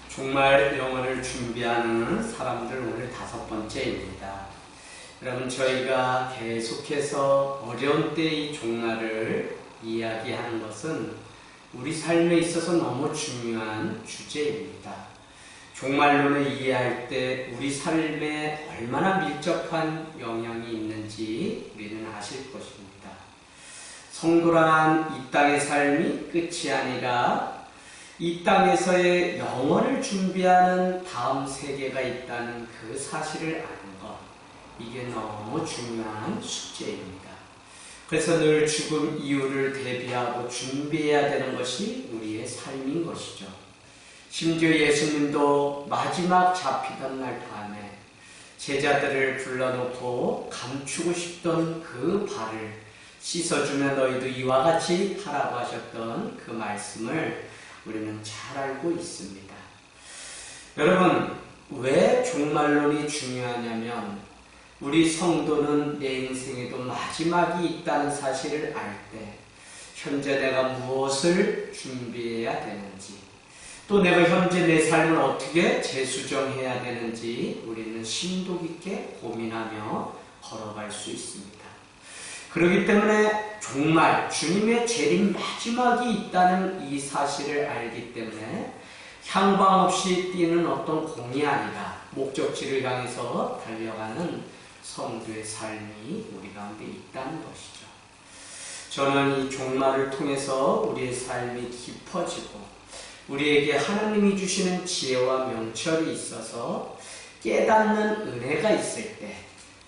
종말 영혼을 준비하는 사람들 오늘 5번째입니다. 여러분, 저희가 계속해서 어려운 때의 종말을 이야기하는 것은 우리 삶에 있어서 너무 중요한 주제입니다. 종말론을 이해할 때 우리 삶에 얼마나 밀접한 영향이 있는지 우리는 아실 것입니다. 성도란 이 땅의 삶이 끝이 아니라 이 땅에서의 영원을 준비하는 다음 세계가 있다는 그 사실을 아는 것, 이게 너무 중요한 숙제입니다. 그래서 늘 죽음 이후를 대비하고 준비해야 되는 것이 우리의 삶인 것이죠. 심지어 예수님도 마지막 잡히던 날 밤에 제자들을 불러놓고 감추고 싶던 그 발을 씻어주면 너희도 이와 같이 하라고 하셨던 그 말씀을 우리는 잘 알고 있습니다. 여러분, 왜 종말론이 중요하냐면 우리 성도는 내 인생에도 마지막이 있다는 사실을 알 때 현재 내가 무엇을 준비해야 되는지, 또 내가 현재 내 삶을 어떻게 재수정해야 되는지 우리는 심도 깊게 고민하며 걸어갈 수 있습니다. 그렇기 때문에 정말 주님의 재림 마지막이 있다는 이 사실을 알기 때문에 향방 없이 뛰는 어떤 공이 아니라 목적지를 향해서 달려가는 성도의 삶이 우리 가운데 있다는 것이죠. 저는 이 종말을 통해서 우리의 삶이 깊어지고 우리에게 하나님이 주시는 지혜와 명철이 있어서 깨닫는 은혜가 있을 때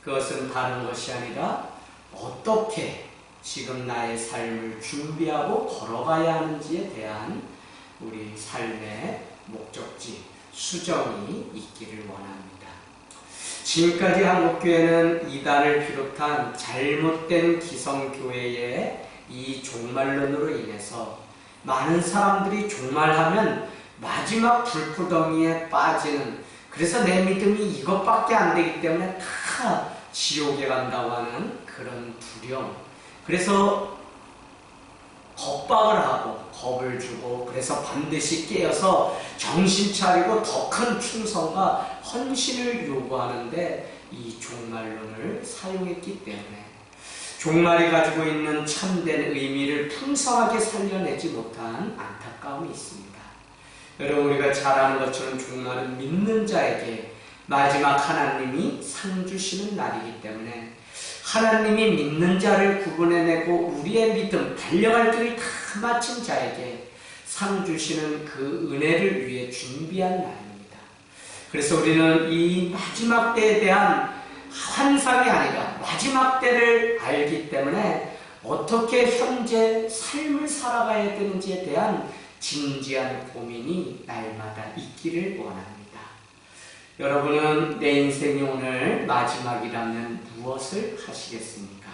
그것은 다른 것이 아니라 어떻게 지금 나의 삶을 준비하고 걸어가야 하는지에 대한 우리 삶의 목적지, 수정이 있기를 원합니다. 지금까지 한국교회는 이단을 비롯한 잘못된 기성교회의 이 종말론으로 인해서 많은 사람들이 종말하면 마지막 불구덩이에 빠지는, 그래서 내 믿음이 이것밖에 안 되기 때문에 다 지옥에 간다고 하는 그런 두려움, 그래서 겁박을 하고 겁을 주고 그래서 반드시 깨어서 정신 차리고 더 큰 충성과 헌신을 요구하는데 이 종말론을 사용했기 때문에 종말이 가지고 있는 참된 의미를 풍성하게 살려내지 못한 안타까움이 있습니다. 여러분, 우리가 잘 아는 것처럼 종말은 믿는 자에게 마지막 하나님이 상 주시는 날이기 때문에 하나님이 믿는 자를 구분해내고 우리의 믿음, 달려갈 길을 다 마친 자에게 상 주시는 그 은혜를 위해 준비한 날입니다. 그래서 우리는 이 마지막 때에 대한 환상이 아니라 마지막 때를 알기 때문에 어떻게 현재 삶을 살아가야 되는지에 대한 진지한 고민이 날마다 있기를 원합니다. 여러분은 내 인생이 오늘 마지막이라면 무엇을 하시겠습니까?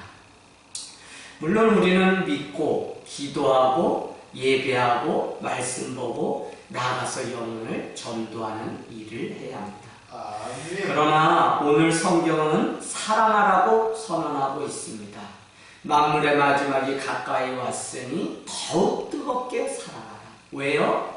물론 우리는 믿고 기도하고 예배하고 말씀 보고 나가서 영혼을 전도하는 일을 해야 합니다. 그러나 오늘 성경은 사랑하라고 선언하고 있습니다. 만물의 마지막이 가까이 왔으니 더욱 뜨겁게 사랑하라. 왜요?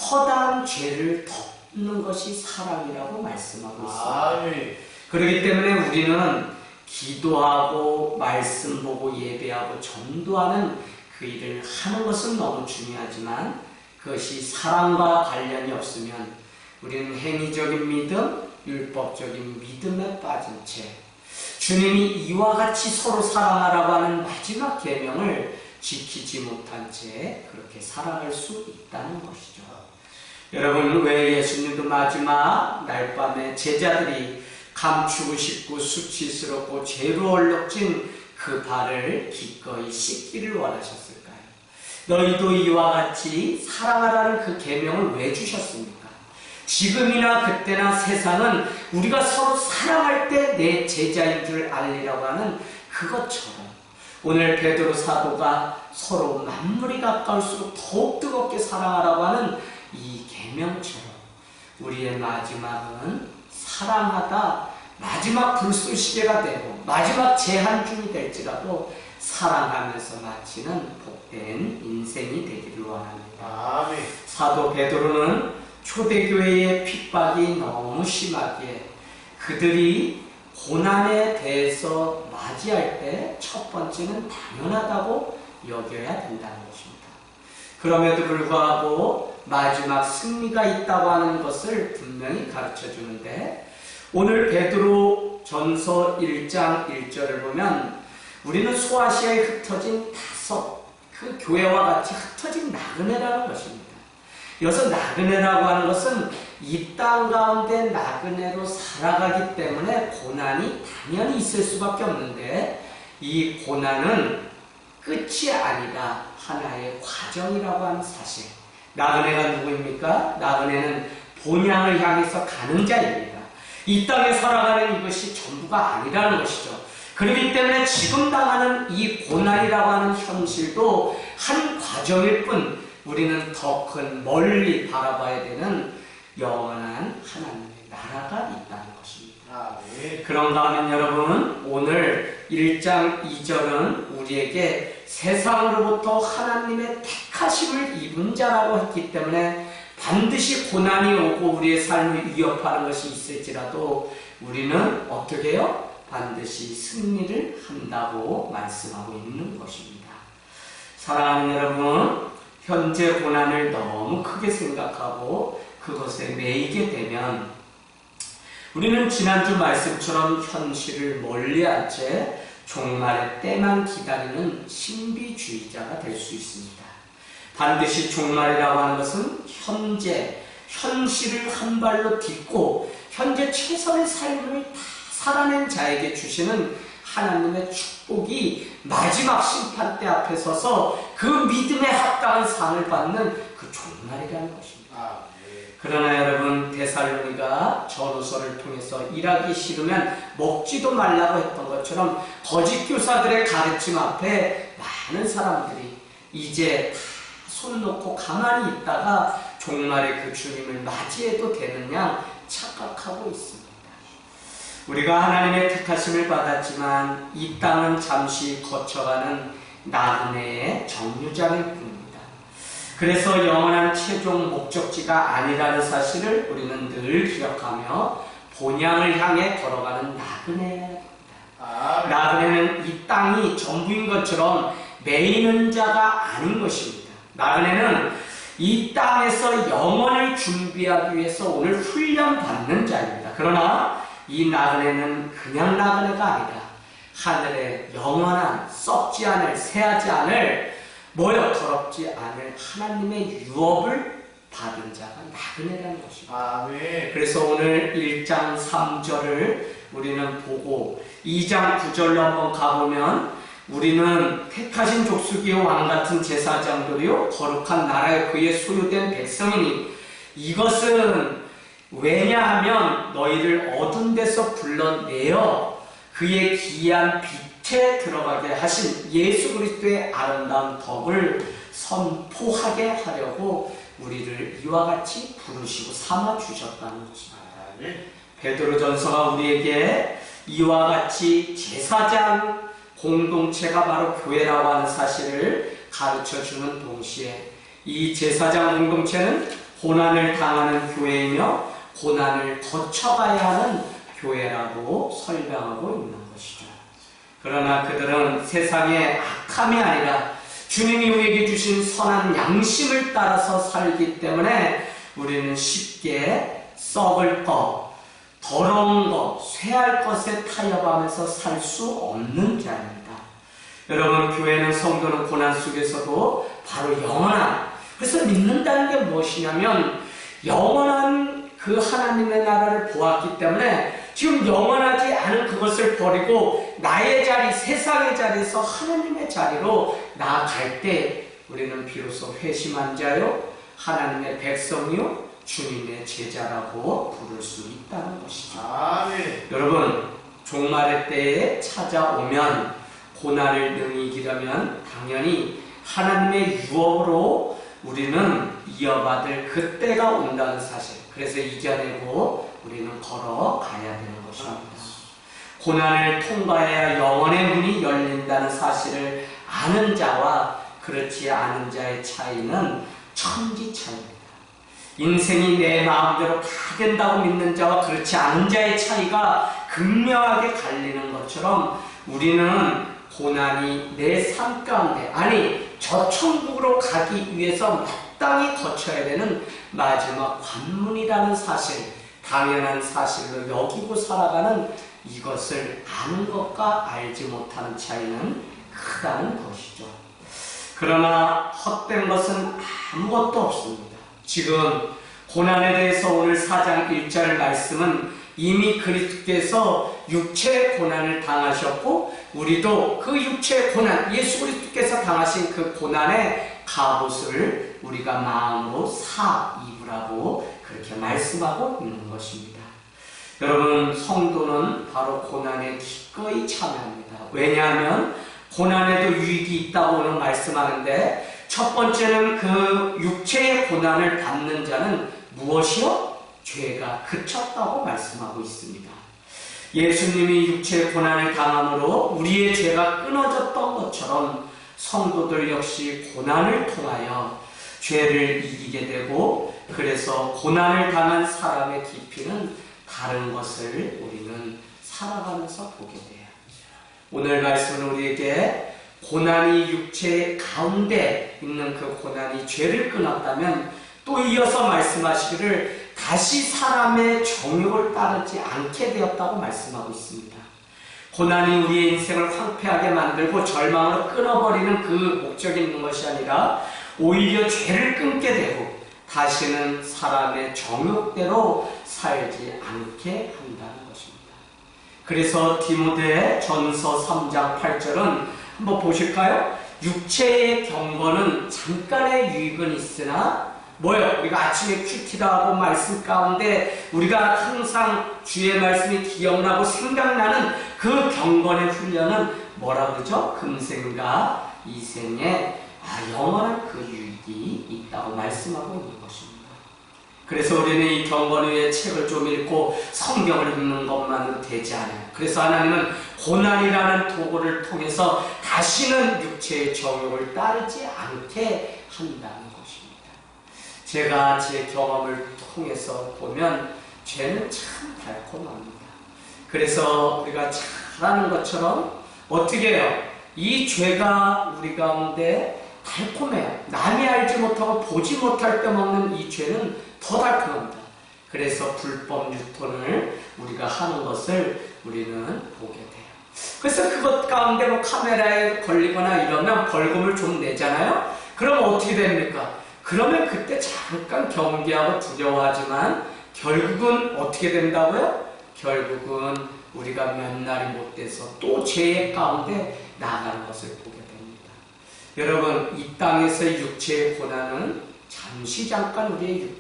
허다한 죄를 덮는 것이 사랑이라고 말씀하고 있습니다. 그렇기 때문에 우리는 기도하고 말씀 보고 예배하고 전도하는 그 일을 하는 것은 너무 중요하지만 그것이 사랑과 관련이 없으면 우리는 행위적인 믿음, 율법적인 믿음에 빠진 채 주님이 이와 같이 서로 사랑하라고 하는 마지막 계명을 지키지 못한 채 그렇게 살아갈 수 있다는 것이죠. 여러분, 왜 예수님도 마지막 날밤에 제자들이 감추고 싶고 수치스럽고 죄로 얼룩진 그 발을 기꺼이 씻기를 원하셨을까요? 너희도 이와 같이 사랑하라는 그 계명을 왜 주셨습니까? 지금이나 그때나 세상은 우리가 서로 사랑할 때 내 제자인 줄 알리라고 하는 그것처럼 오늘 베드로 사도가 서로 만물이 가까울수록 더욱 뜨겁게 사랑하라고 하는 이 계명처럼 우리의 마지막은 사랑하다, 마지막 불쏘시개가 되고 마지막 제한중이 될지라도 사랑하면서 마치는 복된 인생이 되기를 원합니다. 아멘. 사도 베드로는 초대교회의 핍박이 너무 심하기에 그들이 고난에 대해서 맞이할 때 첫 번째는 당연하다고 여겨야 된다는 것입니다. 그럼에도 불구하고 마지막 승리가 있다고 하는 것을 분명히 가르쳐 주는데, 오늘 베드로 전서 1장 1절을 보면 우리는 소아시아에 흩어진 다섯 그 교회와 같이 흩어진 나그네라는 것입니다. 여기서 나그네라고 하는 것은 이 땅 가운데 나그네로 살아가기 때문에 고난이 당연히 있을 수밖에 없는데, 이 고난은 끝이 아니라 하나의 과정이라고 하는 사실. 나그네가 누구입니까? 나그네는 본향을 향해서 가는 자입니다. 이 땅에 살아가는 이것이 전부가 아니라는 것이죠. 그렇기 때문에 지금 당하는 이 고난이라고 하는 현실도 한 과정일 뿐, 우리는 더 큰 멀리 바라봐야 되는 영원한 하나님의 나라가 있다는 것입니다. 그런가 하면 여러분, 오늘 1장 2절은 우리에게 세상으로부터 하나님의 택하심을 입은 자라고 했기 때문에 반드시 고난이 오고 우리의 삶을 위협하는 것이 있을지라도 우리는 어떻게 해요? 반드시 승리를 한다고 말씀하고 있는 것입니다. 사랑하는 여러분, 현재 고난을 너무 크게 생각하고 그것에 매이게 되면 우리는 지난주 말씀처럼 현실을 멀리한 채 종말의 때만 기다리는 신비주의자가 될 수 있습니다. 반드시 종말이라고 하는 것은 현재, 현실을 한 발로 딛고 현재 최선의 삶을 다 살아낸 자에게 주시는 하나님의 축복이 마지막 심판대 앞에 서서 그 믿음에 합당한 상을 받는 그 종말이라는 것입니다. 그러나 여러분, 데살로니가 전후서를 통해서 일하기 싫으면 먹지도 말라고 했던 것처럼 거짓 교사들의 가르침 앞에 많은 사람들이 이제 손 놓고 가만히 있다가 종말의 그 주님을 맞이해도 되는 양 착각하고 있습니다. 우리가 하나님의 택하심을 받았지만 이 땅은 잠시 거쳐가는 나그네의 정류장일 뿐입니다. 그래서 영원한 최종 목적지가 아니라는 사실을 우리는 늘 기억하며 본향을 향해 걸어가는 나그네입니다. 나그네는 이 땅이 전부인 것처럼 매이는 자가 아닌 것입니다. 나그네는 이 땅에서 영원을 준비하기 위해서 오늘 훈련받는 자입니다. 그러나 이 나그네는 그냥 나그네가 아니라 하늘의 영원한 썩지 않을, 새하지 않을, 더럽지 않을 하나님의 유업을 받은 자가 나그네라는 것입니다. 그래서 오늘 1장 3절을 우리는 보고 2장 9절로 한번 가보면 우리는 택하신 족속이요 왕같은 제사장들이요 거룩한 나라에 그의 소유된 백성이니 이것은 왜냐하면 너희를 어두운 데서 불러내어 그의 기이한 빛에 들어가게 하신 예수 그리스도의 아름다운 덕을 선포하게 하려고 우리를 이와 같이 부르시고 삼아주셨다는 것입니다. 베드로전서가 우리에게 이와 같이 제사장 공동체가 바로 교회라고 하는 사실을 가르쳐주는 동시에 이 제사장 공동체는 고난을 당하는 교회이며 고난을 거쳐가야 하는 교회라고 설명하고 있는 것이죠. 그러나 그들은 세상의 악함이 아니라 주님이 우리에게 주신 선한 양심을 따라서 살기 때문에 우리는 쉽게 썩을 것, 더러운 것, 쇠할 것에 타협하면서 살 수 없는 자입니다. 여러분, 교회는 성도는 고난 속에서도 바로 영원한, 그래서 믿는다는 게 무엇이냐면 영원한 그 하나님의 나라를 보았기 때문에 지금 영원하지 않은 그것을 버리고 나의 자리, 세상의 자리에서 하나님의 자리로 나아갈 때 우리는 비로소 회심한 자요, 하나님의 백성이요, 주님의 제자라고 부를 수 있다는 것이죠. 여러분, 종말의 때에 찾아오면 고난을 능히 이기려면 당연히 하나님의 유업으로 우리는 이어받을 그때가 온다는 사실, 그래서 이겨내고 우리는 걸어가야 되는 것입니다. 고난을 통과해야 영원의 문이 열린다는 사실을 아는 자와 그렇지 않은 자의 차이는 천지 차이입니다. 인생이 내 마음대로 다 된다고 믿는 자와 그렇지 않은 자의 차이가 극명하게 갈리는 것처럼 우리는 고난이 내 삶 가운데, 아니 저 천국으로 가기 위해서 마땅히 거쳐야 되는 마지막 관문이라는 사실, 당연한 사실로 여기고 살아가는 이것을 아는 것과 알지 못하는 차이는 크다는 것이죠. 그러나 헛된 것은 아무것도 없습니다. 지금 고난에 대해서 오늘 4장 1절 말씀은 이미 그리스도께서 육체의 고난을 당하셨고 우리도 그 육체의 고난, 예수 그리스도께서 당하신 그 고난의 갑옷을 우리가 마음으로 사 입으라고 그렇게 말씀하고 있는 것입니다. 여러분, 성도는 바로 고난에 기꺼이 참여합니다. 왜냐하면 고난에도 유익이 있다고 오늘 말씀하는데, 첫 번째는 그 육체의 고난을 받는 자는 무엇이요? 죄가 그쳤다고 말씀하고 있습니다. 예수님이 육체의 고난을 당함으로 우리의 죄가 끊어졌던 것처럼 성도들 역시 고난을 통하여 죄를 이기게 되고, 그래서 고난을 당한 사람의 깊이는 다른 것을 우리는 살아가면서 보게 돼요. 오늘 말씀은 우리에게 고난이 육체 가운데 있는 그 고난이 죄를 끊었다면, 또 이어서 말씀하시기를 다시 사람의 정욕을 따르지 않게 되었다고 말씀하고 있습니다. 고난이 우리의 인생을 황폐하게 만들고 절망으로 끊어버리는 그 목적이 있는 것이 아니라 오히려 죄를 끊게 되고 다시는 사람의 정욕대로 살지 않게 한다는 것입니다. 그래서 디모데 전서 3장 8절은 한번 보실까요? 육체의 경건은 잠깐의 유익은 있으나 뭐예요? 우리가 아침에 큐티다 하고 말씀 가운데 우리가 항상 주의 말씀이 기억나고 생각나는 그 경건의 훈련은 뭐라고 그러죠? 금생과 이생에 영원한 그 유익이 있다고 말씀하고 있는 것입니다. 그래서 우리는 이 경건 위에 책을 좀 읽고 성경을 읽는 것만으로 되지 않아요. 그래서 하나님은 고난이라는 도구를 통해서 다시는 육체의 정욕을 따르지 않게 한다는 것입니다. 제가 제 경험을 통해서 보면 죄는 참 달콤합니다. 그래서 우리가 잘 아는 것처럼 어떻게 해요? 이 죄가 우리 가운데 달콤해요. 남이 알지 못하고 보지 못할 때 먹는 이 죄는 더 달콤합니다. 그래서 불법 유통을 우리가 하는 것을 우리는 보게 돼요. 그래서 그것 가운데 뭐 카메라에 걸리거나 이러면 벌금을 좀 내잖아요. 그럼 어떻게 됩니까? 그러면 그때 잠깐 경계하고 두려워하지만 결국은 어떻게 된다고요? 결국은 우리가 몇 날이 못 돼서 또 죄의 가운데 나아가는 것을 보게 됩니다. 여러분, 이 땅에서의 육체의 고난은 잠시 잠깐 우리의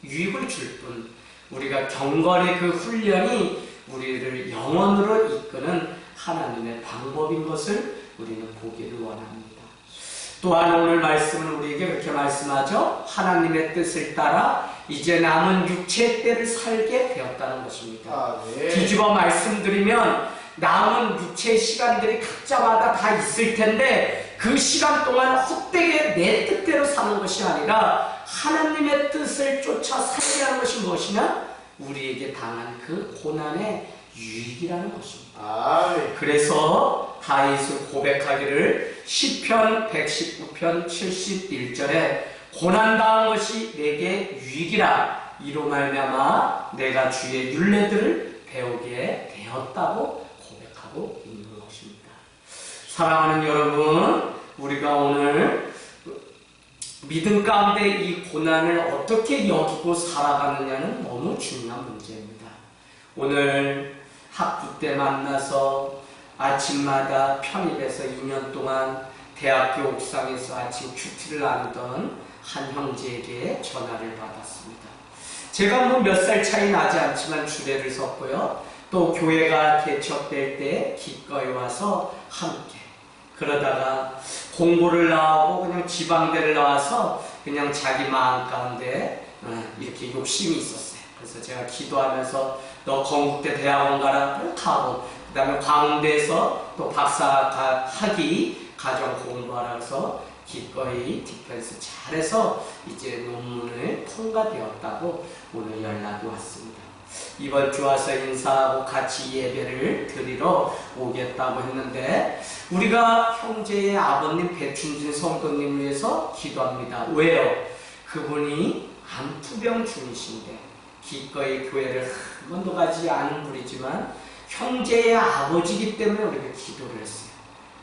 유익을 줄 뿐, 우리가 경건의 그 훈련이 우리를 영원으로 이끄는 하나님의 방법인 것을 우리는 보기를 원합니다. 또한 오늘 말씀은 우리에게 그렇게 말씀하죠. 하나님의 뜻을 따라 이제 남은 육체의 때를 살게 되었다는 것입니다. 네. 뒤집어 말씀드리면 남은 육체의 시간들이 각자마다 다 있을 텐데 그 시간 동안 헛되게 내 뜻대로 사는 것이 아니라 하나님의 뜻을 쫓아 살게 하는 것이 무엇이냐? 우리에게 당한 그 고난의 유익이라는 것입니다. 네. 그래서 다윗은 고백하기를 시편 119편 71절에 고난당한 것이 내게 유익이라 이로 말미암아 내가 주의 율례들을 배우게 되었다고 고백하고 있는 것입니다. 사랑하는 여러분, 우리가 오늘 믿음 가운데 이 고난을 어떻게 여기고 살아가느냐는 너무 중요한 문제입니다. 오늘 학부 때 만나서 아침마다 편입해서 2년 동안 대학교 옥상에서 아침 큐티를 나누던 한 형제에게 전화를 받았습니다. 제가 뭐 몇 살 차이 나지 않지만 주례를 섰고요. 또 교회가 개척될 때 기꺼이 와서 함께 그러다가 공고를 나오고 그냥 지방대를 나와서 그냥 자기 마음 가운데 이렇게 욕심이 있었어요. 그래서 제가 기도하면서 너 건국대 대학원 가라 하고 그 다음에 광대에서 또 박사학위 가정 공부하라 해서 기꺼이 디펜스 잘해서 이제 논문을 통과되었다고 오늘 연락이 왔습니다. 이번 주 와서 인사하고 같이 예배를 드리러 오겠다고 했는데 우리가 형제의 아버님 배춘진 성도님을 위해서 기도합니다. 왜요? 그분이 암투병 중이신데 기꺼이 교회를 한 번도 가지 않은 분이지만 형제의 아버지이기 때문에 우리가 기도를 했어요.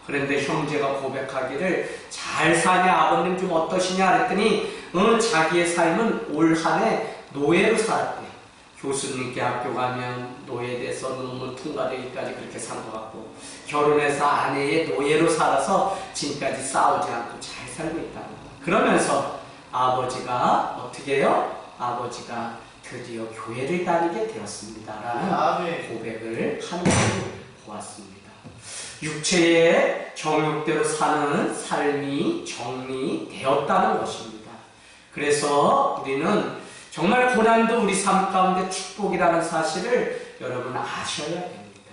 그런데 형제가 고백하기를 잘 사냐 아버님 좀 어떠시냐 그랬더니 자기의 삶은 올 한 해 노예로 살았대요. 교수님께 학교 가면 노예돼서 논문 통과되기까지 그렇게 산 것 같고 결혼해서 아내의 노예로 살아서 지금까지 싸우지 않고 잘 살고 있다는 거예요. 그러면서 아버지가 어떻게 해요? 아버지가 드디어 교회를 다니게 되었습니다 라는 고백을 하는 것을 보았습니다. 육체의 정욕대로 사는 삶이 정리되었다는 것입니다. 그래서 우리는 정말 고난도 우리 삶 가운데 축복이라는 사실을 여러분 아셔야 됩니다.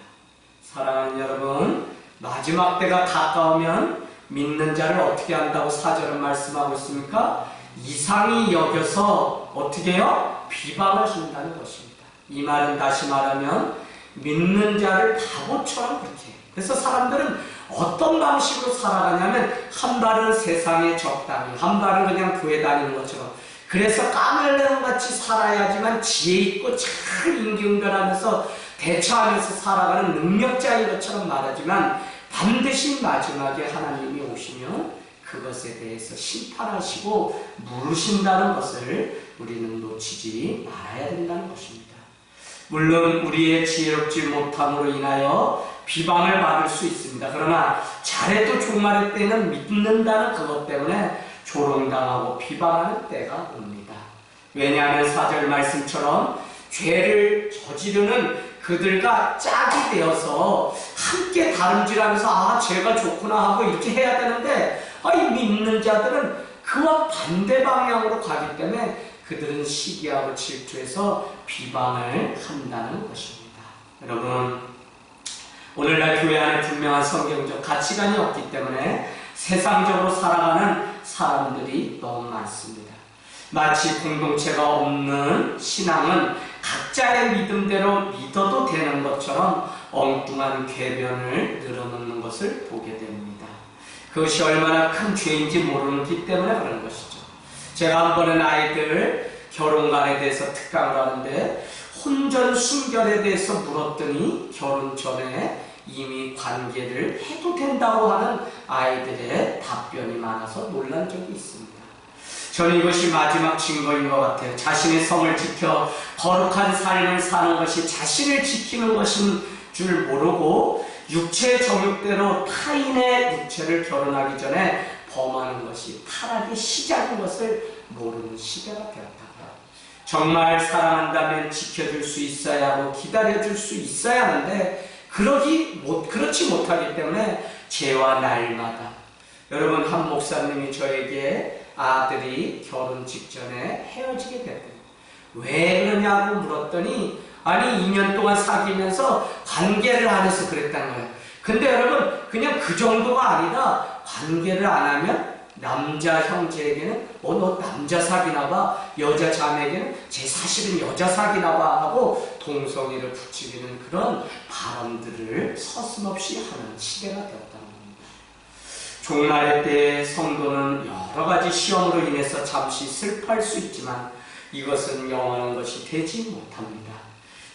사랑하는 여러분, 마지막 때가 가까우면 믿는 자를 어떻게 한다고 4절은 말씀하고 있습니까? 이상히 여겨서 어떻게 해요? 비방을 한다는 것입니다. 이 말은 다시 말하면 믿는 자를 바보처럼 그렇게 해요. 그래서 사람들은 어떤 방식으로 살아가냐면 한 발은 세상에 적당히, 한 발은 그냥 교회 다니는 것처럼 그래서 까멜레온같이 살아야지만 지혜 있고 잘 임기응변하면서 대처하면서 살아가는 능력자인 것처럼 말하지만 반드시 마지막에 하나님이 오시면 그것에 대해서 심판하시고 물으신다는 것을 우리는 놓치지 말아야 된다는 것입니다. 물론 우리의 지혜롭지 못함으로 인하여 비방을 받을 수 있습니다. 그러나 잘해도 종말의 때는 믿는다는 그것 때문에 조롱당하고 비방하는 때가 옵니다. 왜냐하면 4절 말씀처럼 죄를 저지르는 그들과 짝이 되어서 함께 다름질하면서 죄가 좋구나 하고 이렇게 해야 되는데 이 믿는 자들은 그와 반대 방향으로 가기 때문에 그들은 시기하고 질투해서 비방을 한다는 것입니다. 여러분, 오늘날 교회 안에 분명한 성경적 가치관이 없기 때문에 세상적으로 살아가는 사람들이 너무 많습니다. 마치 공동체가 없는 신앙은 각자의 믿음대로 믿어도 되는 것처럼 엉뚱한 궤변을 늘어놓는 것을 보게 됩니다. 그것이 얼마나 큰 죄인지 모르기 때문에 그런 것이죠. 제가 한 번은 아이들 결혼관에 대해서 특강을 하는데 혼전 순결에 대해서 물었더니 결혼 전에 이미 관계를 해도 된다고 하는 아이들의 답변이 많아서 놀란 적이 있습니다. 저는 이것이 마지막 증거인 것 같아요. 자신의 성을 지켜 거룩한 삶을 사는 것이 자신을 지키는 것인 줄 모르고 육체의 정욕대로 타인의 육체를 결혼하기 전에 범하는 것이 타락의 시작인 것을 모르는 시대가 되었다. 정말 사랑한다면 지켜줄 수 있어야 하고 기다려줄 수 있어야 하는데 그렇지 못하기 때문에 죄와 날마다 여러분 한 목사님이 저에게 아들이 결혼 직전에 헤어지게 됐대요. 왜 그러냐고 물었더니 2년 동안 사귀면서 관계를 안 해서 그랬다는 거예요. 근데 여러분 그냥 그 정도가 아니라 관계를 안 하면 남자 형제에게는 너 남자 사귀나봐, 여자 자매에게는 쟤 사실은 여자 사귀나봐 하고 동성애를 부추기는 그런 발언들을 서슴없이 하는 시대가 되었다는 겁니다. 종말의 때에 성도는 여러 가지 시험으로 인해서 잠시 슬퍼할 수 있지만 이것은 영원한 것이 되지 못합니다.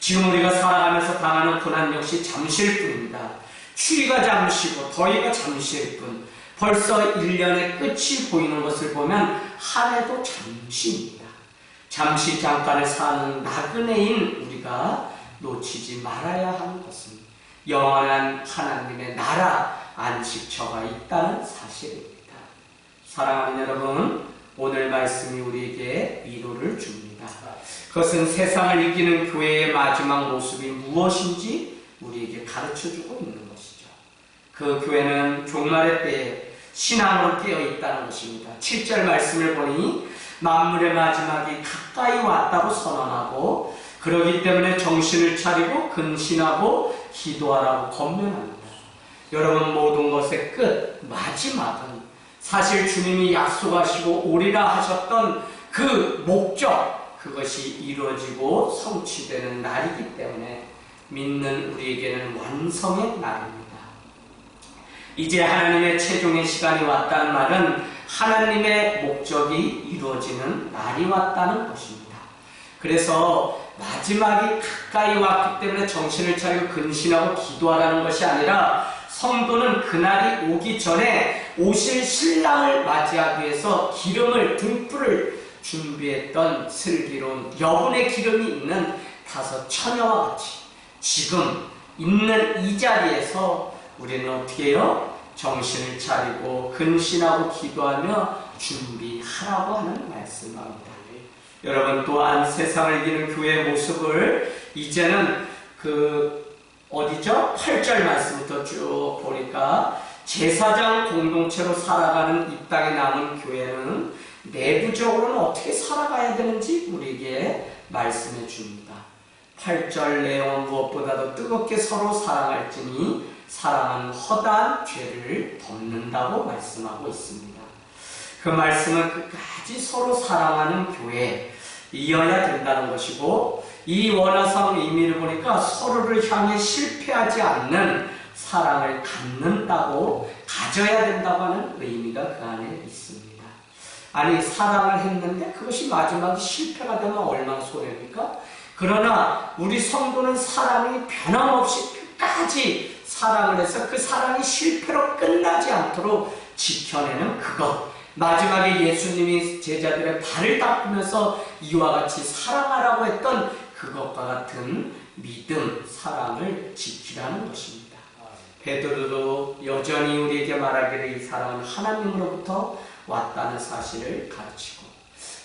지금 우리가 살아가면서 당하는 고난 역시 잠시일 뿐입니다. 추위가 잠시고 더위가 잠시일 뿐 벌써 1년의 끝이 보이는 것을 보면 한 해도 잠시입니다. 잠시 잠깐을 사는 나그네인 우리가 놓치지 말아야 하는 것은 영원한 하나님의 나라 안식처가 있다는 사실입니다. 사랑하는 여러분, 오늘 말씀이 우리에게 위로를 줍니다. 그것은 세상을 이기는 교회의 마지막 모습이 무엇인지 우리에게 가르쳐주고 있는 것이죠. 그 교회는 종말의 때에 신앙으로 깨어있다는 것입니다. 7절 말씀을 보니 만물의 마지막이 가까이 왔다고 선언하고 그러기 때문에 정신을 차리고 근신하고 기도하라고 권면합니다. 여러분 모든 것의 끝, 마지막은 사실 주님이 약속하시고 오리라 하셨던 그 목적, 그것이 이루어지고 성취되는 날이기 때문에 믿는 우리에게는 완성의 날입니다. 이제 하나님의 최종의 시간이 왔다는 말은 하나님의 목적이 이루어지는 날이 왔다는 것입니다. 그래서 마지막이 가까이 왔기 때문에 정신을 차리고 근신하고 기도하라는 것이 아니라 성도는 그날이 오기 전에 오실 신랑을 맞이하기 위해서 기름을 등불을 준비했던 슬기로운 여분의 기름이 있는 5 처녀와 같이 지금 있는 이 자리에서 우리는 어떻게 해요? 정신을 차리고 근신하고 기도하며 준비하라고 하는 말씀입니다. 여러분, 또한 세상을 이기는 교회의 모습을 이제는 어디죠? 8절 말씀부터 쭉 보니까 제사장 공동체로 살아가는 이 땅에 남은 교회는 내부적으로는 어떻게 살아가야 되는지 우리에게 말씀해 줍니다. 8절 내용은 무엇보다도 뜨겁게 서로 사랑할지니 사랑은 허다한 죄를 덮는다고 말씀하고 있습니다. 그 말씀은 끝까지 서로 사랑하는 교회이어야 된다는 것이고, 이 원어성 의미를 보니까 서로를 향해 실패하지 않는 사랑을 갖는다고, 가져야 된다고 하는 의미가 그 안에 있습니다. 아니, 사랑을 했는데 그것이 마지막에 실패가 되면 얼마나 손해입니까? 그러나 우리 성도는 사랑이 변함없이 끝까지 사랑을 해서 그 사랑이 실패로 끝나지 않도록 지켜내는 그것, 마지막에 예수님이 제자들의 발을 닦으면서 이와 같이 사랑하라고 했던 그것과 같은 믿음, 사랑을 지키라는 것입니다. 베드로도 여전히 우리에게 말하기를 이 사랑은 하나님으로부터 왔다는 사실을 가르치고,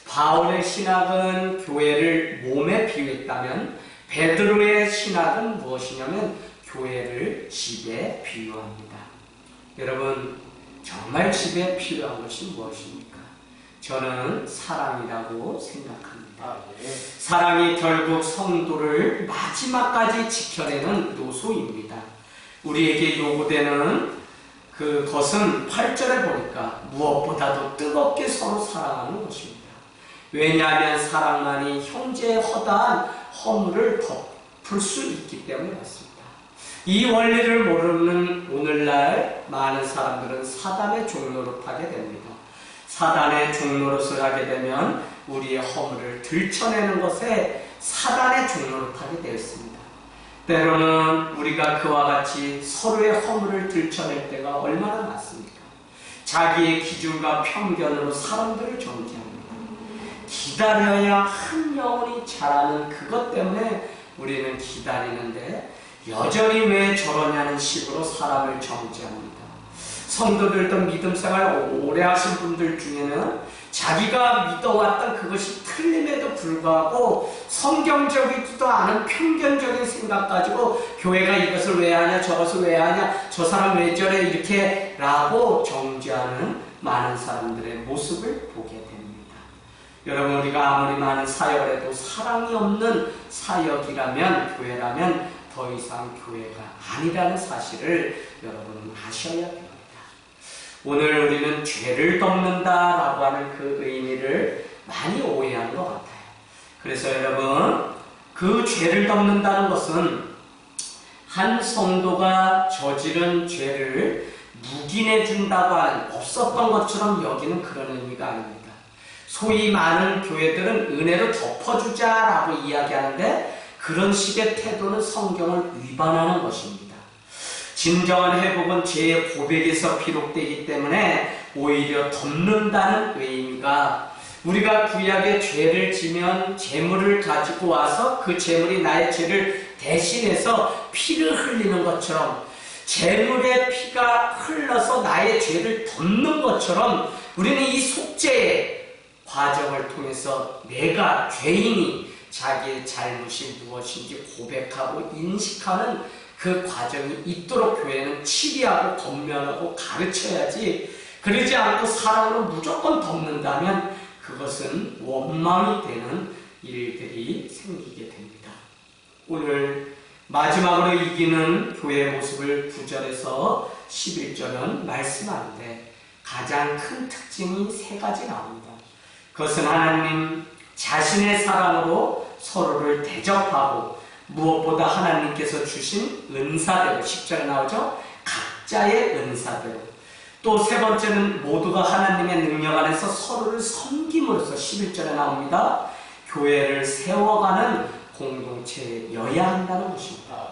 바울의 신학은 교회를 몸에 비유했다면 베드로의 신학은 무엇이냐면 교회를 집에 비유합니다. 여러분, 정말 집에 필요한 것이 무엇입니까? 저는 사랑이라고 생각합니다. 사랑이 결국 성도를 마지막까지 지켜내는 요소입니다. 우리에게 요구되는 그것은 8절에 보니까 무엇보다도 뜨겁게 서로 사랑하는 것입니다. 왜냐하면 사랑만이 형제의 허다한 허물을 덮을 수 있기 때문에 그렇습니다. 이 원리를 모르는 오늘날 많은 사람들은 사단의 종노릇하게 됩니다. 사단의 종노릇을 하게 되면 우리의 허물을 들춰내는 것에 사단의 종노릇하게 되었습니다. 때로는 우리가 그와 같이 서로의 허물을 들춰낼 때가 얼마나 많습니까? 자기의 기준과 편견으로 사람들을 정죄합니다. 기다려야 한 영혼이 자라는 그것 때문에 우리는 기다리는데 여전히 왜 저러냐는 식으로 사람을 정죄합니다. 성도들도 믿음 생활 오래 하신 분들 중에는 자기가 믿어왔던 그것이 틀림에도 불구하고 성경적이지도 않은 편견적인 생각 가지고 교회가 이것을 왜 하냐, 저것을 왜 하냐, 저 사람 왜 저래, 이렇게 라고 정죄하는 많은 사람들의 모습을 보게 됩니다. 여러분, 우리가 아무리 많은 사역을 해도 사랑이 없는 사역이라면, 교회라면 더 이상 교회가 아니라는 사실을 여러분은 아셔야 됩니다. 오늘 우리는 죄를 덮는다라고 하는 그 의미를 많이 오해하는 것 같아요. 그래서 여러분, 그 죄를 덮는다는 것은 한 성도가 저지른 죄를 묵인해 준다고 하는, 없었던 것처럼 여기는 그런 의미가 아닙니다. 소위 많은 교회들은 은혜로 덮어주자라고 이야기하는데 그런 식의 태도는 성경을 위반하는 것입니다. 진정한 회복은 죄의 고백에서 비롯되기 때문에 오히려 덮는다는 의미가, 우리가 구약의 죄를 지면 재물을 가지고 와서 그 재물이 나의 죄를 대신해서 피를 흘리는 것처럼, 재물의 피가 흘러서 나의 죄를 덮는 것처럼 우리는 이 속죄의 과정을 통해서 내가 죄인이 자기의 잘못이 무엇인지 고백하고 인식하는 그 과정이 있도록 교회는 치리하고 권면하고 가르쳐야지, 그러지 않고 사랑으로 무조건 덮는다면 그것은 원망이 되는 일들이 생기게 됩니다. 오늘 마지막으로 이기는 교회의 모습을 9절에서 11절은 말씀하는데, 가장 큰 특징이 세 가지 나옵니다. 그것은 하나님 자신의 사랑으로 서로를 대접하고 무엇보다 하나님께서 주신 은사대로 10절에 나오죠. 각자의 은사대로. 또 세 번째는 모두가 하나님의 능력 안에서 서로를 섬김으로써 11절에 나옵니다. 교회를 세워가는 공동체여야 한다는 것입니다.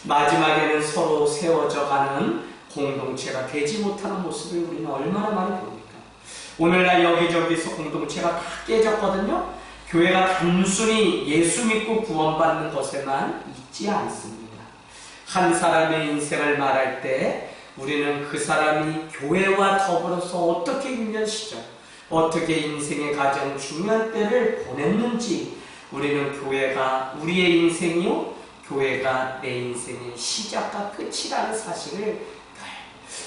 마지막에는 서로 세워져가는 공동체가 되지 못하는 모습을 우리는 얼마나 많이 봅니까? 오늘날 여기저기서 공동체가 다 깨졌거든요. 교회가 단순히 예수 믿고 구원받는 것에만 있지 않습니다. 한 사람의 인생을 말할 때 우리는 그 사람이 교회와 더불어서 어떻게 1년 시절, 어떻게 인생의 가장 중요한 때를 보냈는지, 우리는 교회가 우리의 인생이요, 교회가 내 인생의 시작과 끝이라는 사실을,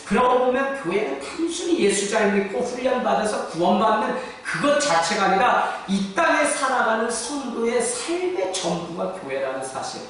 그러고 보면 교회는 단순히 예수 잘 믿고 훈련받아서 구원받는 그것 자체가 아니라 이 땅에 살아가는 성도의 삶의 전부가 교회라는 사실.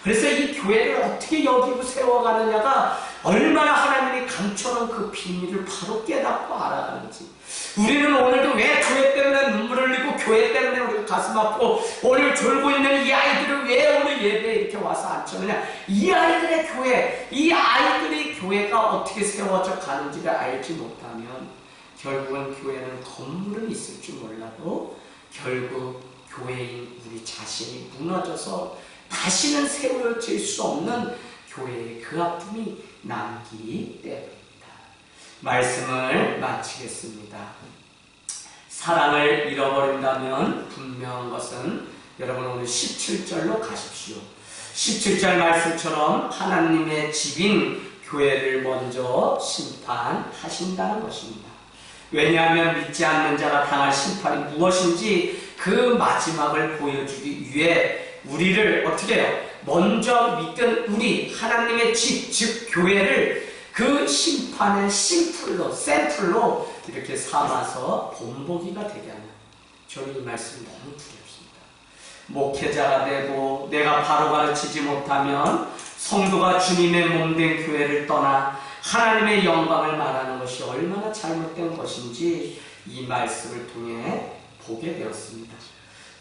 그래서 이 교회를 어떻게 여기고 세워가느냐가 얼마나 하나님이 감춰놓은 그 비밀을 바로 깨닫고 알아가는지. 우리는 오늘도 왜 교회 때문에 눈물을 흘리고 교회 때문에 우리가 가슴 아프고 오늘 졸고 있는 이 아이들을 왜 오늘 예배에 이렇게 와서 앉혔느냐. 이 아이들의 교회, 이 아이들의 교회가 어떻게 세워져 가는지를 알지 못하면 결국은 교회는 건물은 있을 줄 몰라도 결국 교회인 우리 자신이 무너져서 다시는 세워질 수 없는 교회의 그 아픔이 남기 때문입니다. 말씀을 마치겠습니다. 사랑을 잃어버린다면 분명한 것은 여러분 오늘 17절로 가십시오. 17절 말씀처럼 하나님의 집인 교회를 먼저 심판하신다는 것입니다. 왜냐하면 믿지 않는 자가 당할 심판이 무엇인지 그 마지막을 보여주기 위해 우리를 어떻게 해요? 먼저 믿던 우리 하나님의 집, 즉 교회를 그 심판의 샘플로 이렇게 삼아서 본보기가 되게 하는, 저는 이 말씀이 너무 두렵습니다. 목회자가 되고 내가 바로 가르치지 못하면 성도가 주님의 몸된 교회를 떠나 하나님의 영광을 말하는 것이 얼마나 잘못된 것인지 이 말씀을 통해 보게 되었습니다.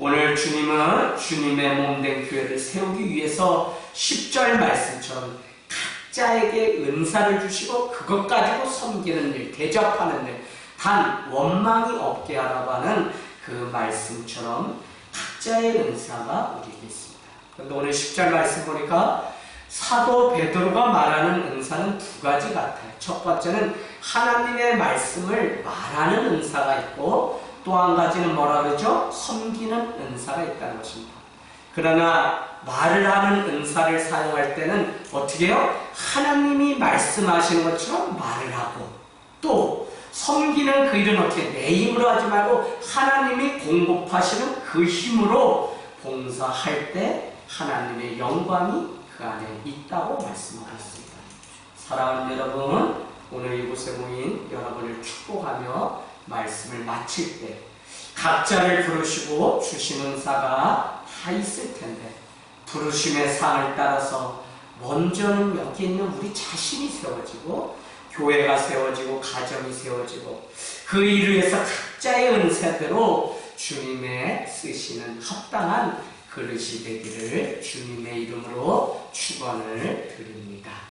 오늘 주님은 주님의 몸된 교회를 세우기 위해서 10절 말씀처럼 각자에게 은사를 주시고 그것 가지고 섬기는 일, 대접하는 일, 단 원망이 없게 하라고 하는 그 말씀처럼 각자의 은사가 우리에게 있습니다. 그런데 오늘 10절 말씀 보니까 사도 베드로가 말하는 은사는 두 가지 같아요. 첫 번째는 하나님의 말씀을 말하는 은사가 있고 또 한 가지는 뭐라 그러죠? 섬기는 은사가 있다는 것입니다. 그러나 말을 하는 은사를 사용할 때는 어떻게 해요? 하나님이 말씀하시는 것처럼 말을 하고, 또 섬기는 그 일은 어떻게 내 힘으로 하지 말고 하나님이 공급하시는 그 힘으로 봉사할 때 하나님의 영광이 그 안에 있다고 말씀하셨습니다. 사랑하는 여러분, 오늘 이곳에 모인 여러분을 축복하며 말씀을 마칠 때 각자를 부르시고 주신 은사가 다 있을 텐데 부르심의 상을 따라서 먼저는 여기 있는 우리 자신이 세워지고 교회가 세워지고 가정이 세워지고 그 일을 위해서 각자의 은사대로 주님의 쓰시는 합당한 그릇이 되기를 주님의 이름으로 축원을 드립니다.